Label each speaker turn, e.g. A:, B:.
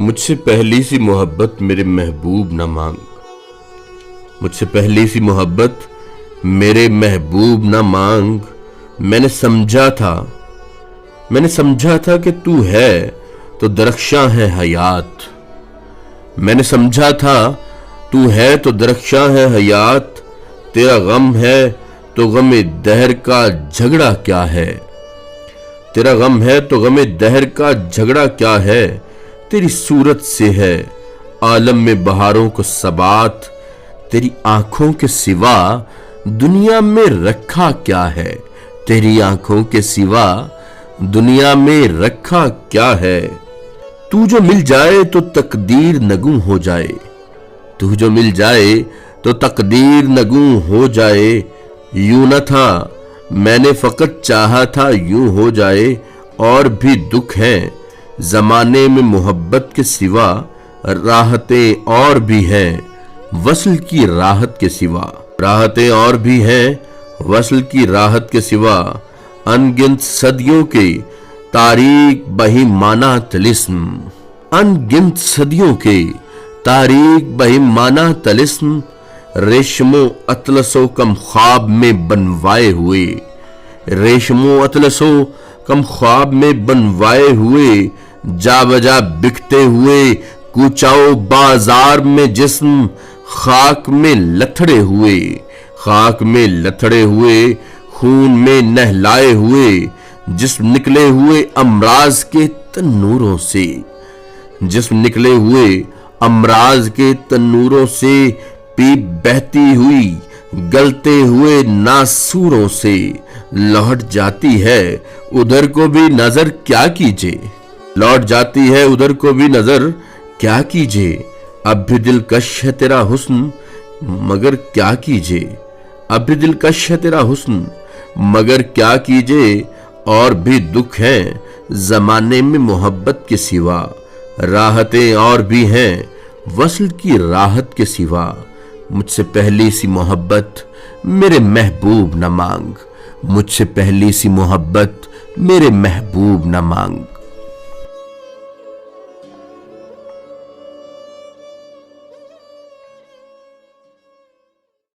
A: मुझसे पहली सी मोहब्बत मेरे महबूब न मांग। मुझसे पहली सी मोहब्बत मेरे महबूब न मांग। मैंने समझा था कि तू है तो दरख्शां है हयात। मैंने समझा था तू है तो दरख्शां है हयात। तेरा गम है तो गमे दहर का झगड़ा क्या है। तेरा गम है तो गमे दहर का झगड़ा क्या है। तेरी सूरत से है आलम में बहारों को सबात। तेरी आंखों के सिवा दुनिया में रखा क्या है। तेरी आंखों के सिवा दुनिया में रखा क्या है। तू जो मिल जाए तो तकदीर नगूं हो जाए। तू जो मिल जाए तो तकदीर नगूं हो जाए। यूं न था मैंने फकत चाहा था यूं हो जाए। और भी दुख हैं जमाने में मोहब्बत के सिवा, राहतें और भी हैं वस्ल की राहत के सिवा। राहतें और भी हैं वस्ल की राहत के सिवा। अनगिनत सदियों के तारीक बहिमाना तिलिस्म। अनगिनत सदियों के तारीक बहिमाना तिलिस्म। रेशमो अतलसो कम ख्वाब में बनवाए हुए। रेशमो अतलसो कम ख्वाब में बनवाए हुए। जा बजा बिकते हुए कूचाओ बाजार में जिस्म। खाक में लथड़े हुए, खाक में लथड़े हुए, खून में नहलाए हुए। जिस्म निकले हुए अमराज के तन्नूरों से। जिस्म निकले हुए अमराज के तन्नूरों से। पीप बहती हुई गलते हुए नासूरों से। लौट जाती है उधर को भी नजर क्या कीजिए। लौट जाती है उधर को भी नजर क्या कीजिए। अब भी दिलकश है तेरा हुस्न मगर क्या कीजिए। अब भी दिलकश है तेरा हुस्न मगर क्या कीजिए। और भी दुख हैं जमाने में मोहब्बत के सिवा, राहतें और भी हैं वस्ल की राहत के सिवा। मुझसे पहली सी मोहब्बत मेरे महबूब न मांग। मुझसे पहली सी मोहब्बत मेरे महबूब न मांग।